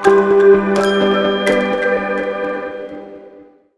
How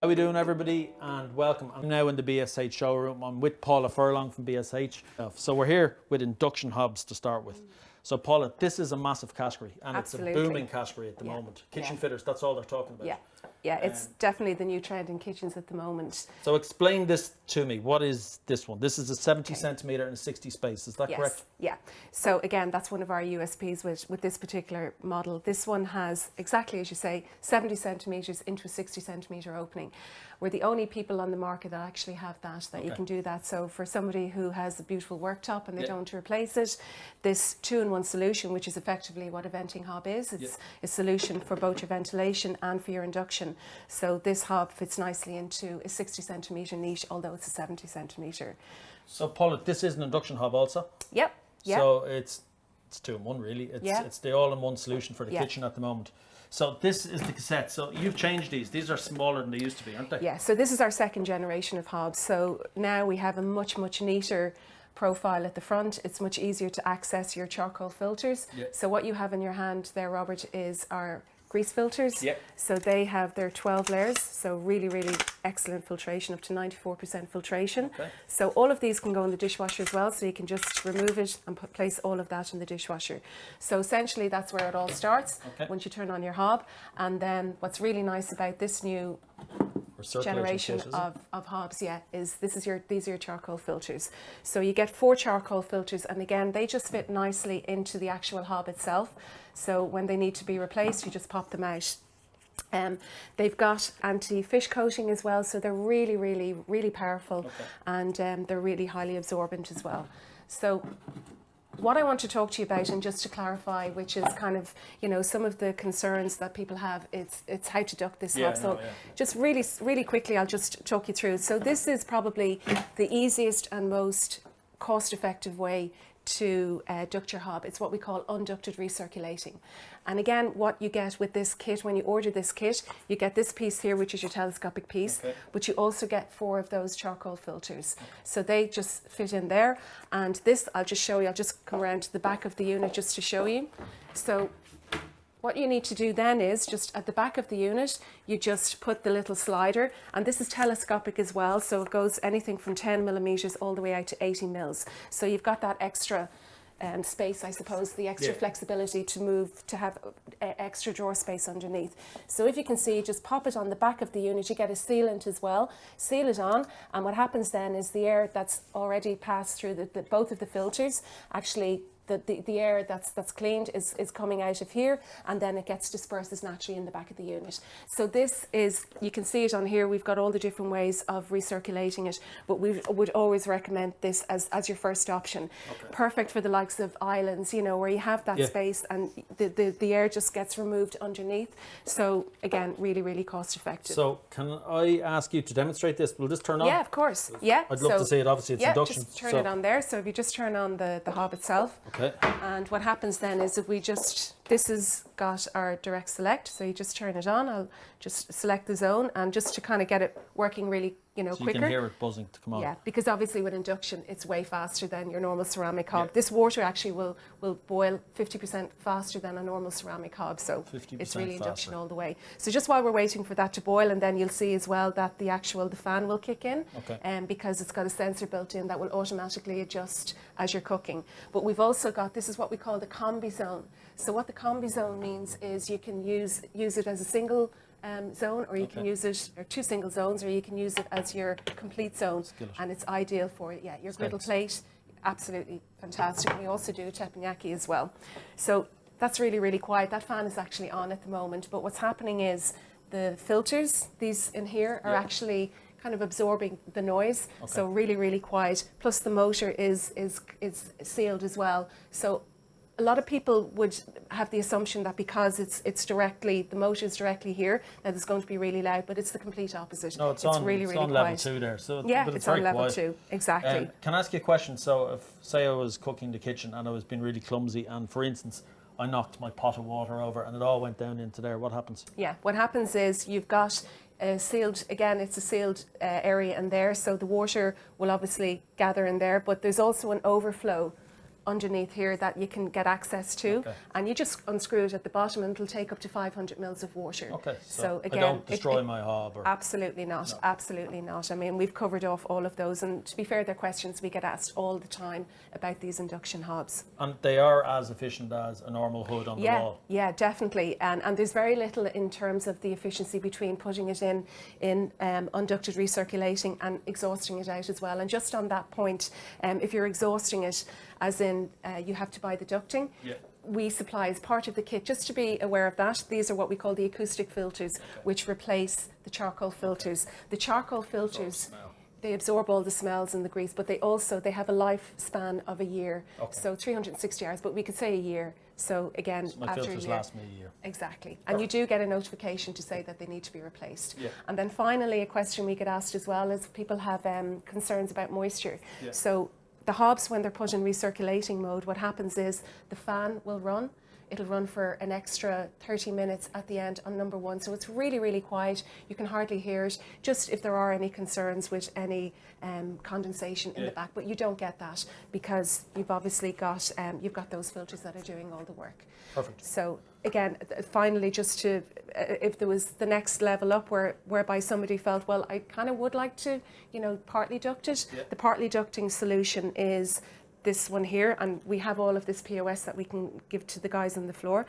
are we doing, everybody, and welcome. I'm now in the BSH showroom. I'm with Paula Furlong from BSH. So we're here with induction hobs to start with. So Paula, this is a massive category, and Absolutely. It's a booming category at the moment. Kitchen fitters, that's all they're talking about. Yeah, it's definitely the new trend in kitchens at the moment. So explain this to me. What is this one? This is a 70 centimetre and a 60 space, is that correct? Yeah. So again, that's one of our USPs with this particular model. This one has, exactly as you say, 70 centimetres into a 60 centimetre opening. We're the only people on the market that actually have that you can do that. So for somebody who has a beautiful worktop and they don't want to replace it, this two-in-one solution, which is effectively what a venting hob is, it's a solution for both your ventilation and for your induction. So this hob fits nicely into a 60 centimetre niche, although it's a 70 centimetre. So Paula, this is an induction hob also? Yep. So it's two-in-one really. It's the all-in-one solution for the kitchen at the moment. So this is the cassette. So you've changed these. These are smaller than they used to be, aren't they? Yeah, so this is our second generation of hobs. So now we have a much neater profile at the front. It's much easier to access your charcoal filters. So what you have in your hand there, Robert, is our grease filters. So they have their 12 layers, so really excellent filtration, up to 94% filtration. So all of these can go in the dishwasher as well, so you can just remove it and place all of that in the dishwasher. So essentially that's where it all starts, once you turn on your hob. And then what's really nice about this new generation of hobs is these are your charcoal filters. So you get 4 charcoal filters, and again they just fit nicely into the actual hob itself. So when they need to be replaced, you just pop them out. They've got anti-fish coating as well, so they're really powerful, and they're really highly absorbent as well. So what I want to talk to you about, and just to clarify, which is kind of, some of the concerns that people have, it's how to duct this hob. So just really quickly, I'll just talk you through. So this is probably the easiest and most cost-effective way to duct your hob. It's what we call unducted recirculating. And again, what you get with this kit, when you order this kit, you get this piece here, which is your telescopic piece, but you also get 4 of those charcoal filters. So they just fit in there. And this, I'll just show you, I'll just come around to the back of the unit just to show you. So what you need to do then is, just at the back of the unit, you just put the little slider, and this is telescopic as well, so it goes anything from 10 millimeters all the way out to 80 mils. So you've got that extra space, I suppose, the extra flexibility to move, to have extra drawer space underneath. So if you can see, just pop it on the back of the unit. You get a sealant as well, seal it on, and what happens then is the air that's already passed through both of the filters, actually the air that's cleaned is coming out of here, and then it gets disperses naturally in the back of the unit. So this is, you can see it on here, we've got all the different ways of recirculating it, but we would always recommend this as your first option. Perfect for the likes of islands, where you have that space and the air just gets removed underneath. So again, really cost effective. So can I ask you to demonstrate this? Will this turn on? Yeah, of course. Yeah. I'd love to see it. Obviously it's induction. Just turn it on there. So if you just turn on the hob itself. And what happens then is, if we this has got our direct select, so you just turn it on. I'll just select the zone, and just to kind of get it working really, so quicker. You can hear it buzzing to come on. Yeah, because obviously with induction, it's way faster than your normal ceramic hob. This water actually will boil 50% faster than a normal ceramic hob, so it's really induction all the way. So just while we're waiting for that to boil, and then you'll see as well that the fan will kick in, because it's got a sensor built in that will automatically adjust as you're cooking. But we've also got, this is what we call the combi zone. So what the combi zone means is you can use it as a single zone, or you can use it, or 2 single zones, or you can use it as your complete zone, and it's ideal for your griddle plate. Absolutely fantastic. We also do teppanyaki as well. So that's really quiet. That fan is actually on at the moment, but what's happening is the filters, these in here, are actually kind of absorbing the noise. So really quiet. Plus the motor is sealed as well. So a lot of people would have the assumption that because the motor is directly here, that it's going to be really loud, but it's the complete opposite. No, it's on really level quiet. 2 there. So it's on level 2, exactly. Can I ask you a question? So if, say I was cooking the kitchen and I was being really clumsy, and for instance, I knocked my pot of water over and it all went down into there, what happens? Yeah, what happens is you've got sealed, again, it's a sealed area in there, so the water will obviously gather in there, but there's also an overflow underneath here that you can get access to, and you just unscrew it at the bottom and it'll take up to 500 mils of water. Okay, so again, I don't destroy my hob? Or... Absolutely not, absolutely not. I mean, we've covered off all of those, and to be fair, they're questions we get asked all the time about these induction hobs. And they are as efficient as a normal hood on the wall? Yeah, definitely. And there's very little in terms of the efficiency between putting it in unducted recirculating and exhausting it out as well. And just on that point, if you're exhausting it, as in you have to buy the ducting, we supply as part of the kit, just to be aware of that. These are what we call the acoustic filters, which replace the charcoal filters. The charcoal filters, they absorb all the smells and the grease, but they have a lifespan of a year. So 360 hours, but we could say a year. So again, so my after filters a year, last me a year. Exactly. And you do get a notification to say that they need to be replaced. And then finally, a question we get asked as well is people have concerns about moisture. So the hobs, when they're put in recirculating mode, what happens is the fan will run. It'll run for an extra 30 minutes at the end on number one. So it's really, really quiet. You can hardly hear it, just if there are any concerns with any condensation in the back. But you don't get that because you've obviously got, you've got those filters that are doing all the work. Perfect. So again, finally, just to, if there was the next level up whereby somebody felt, well, I kind of would like to, partly duct it. The partly ducting solution is this one here, and we have all of this POS that we can give to the guys on the floor.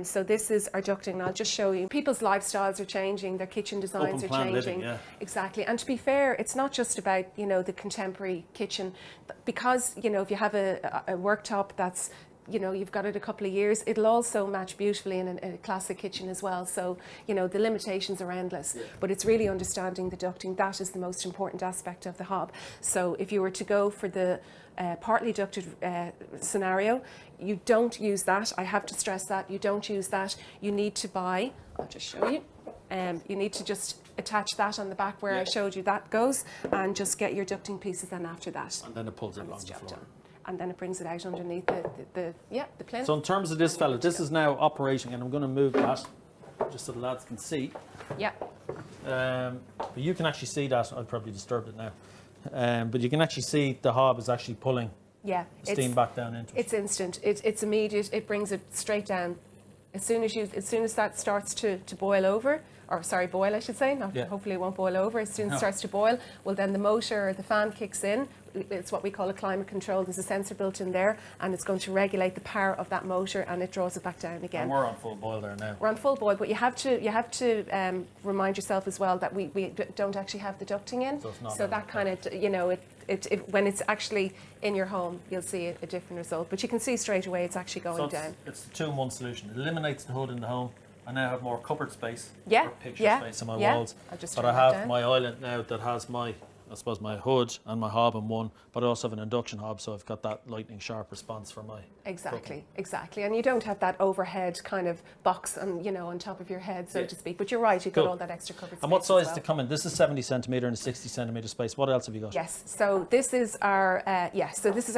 So this is our ducting, and I'll just show you. People's lifestyles are changing, their kitchen designs are changing. Living, Exactly. And to be fair, it's not just about, the contemporary kitchen, because, if you have a worktop that's, you've got it a couple of years, it'll also match beautifully in a classic kitchen as well. So, the limitations are endless, but it's really understanding the ducting. That is the most important aspect of the hob. So if you were to go for the partly ducted scenario, you don't use that. I have to stress that. You don't use that. You need to buy, I'll just show you. You need to just attach that on the back where I showed you that goes, and just get your ducting pieces then after that. And then it pulls it along the floor. And then it brings it out underneath the plinth. So in terms of this fella, this is now operating, and I'm going to move that just so the lads can see. But you can actually see that. I've probably disturbed it now. But you can actually see the hob is actually pulling the steam back down into it. It's instant. It's immediate. It brings it straight down. As soon as that starts to boil over, or sorry, boil I should say, hopefully it won't boil over. As soon as it starts to boil, well then the motor or the fan kicks in. It's what we call a climate control. There's a sensor built in there, and it's going to regulate the power of that motor, and it draws it back down again. And we're on full boil there now. We're on full boil, but you have to remind yourself as well that we don't actually have the ducting in. So that kind of, when it's actually in your home, you'll see a different result. But you can see straight away it's actually going down. It's the 2-in-1 solution. It eliminates the hood in the home. I now have more cupboard space, or picture space on my walls. But I have my island now that has my hood and my hob in one, but I also have an induction hob, so I've got that lightning sharp response for my Exactly. And you don't have that overhead kind of box on top of your head, so to speak. But you're right, you've got all that extra cupboard space. And what size to come in? This is 70 centimetre and a 60 centimetre space. What else have you got? Yes, so this is our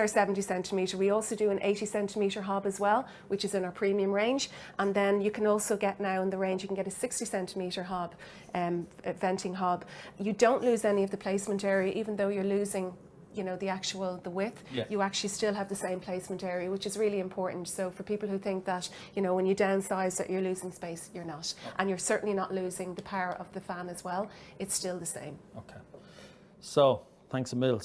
70 centimetre. We also do an 80 centimetre hob as well, which is in our premium range. And then you can also get now in the range, you can get a 60 centimetre hob, venting hob. You don't lose any of the placement area, even though you're losing the width, you actually still have the same placement area, which is really important. So for people who think that, when you downsize that you're losing space, you're not. And you're certainly not losing the power of the fan as well. It's still the same. Okay. So, thanks a mil.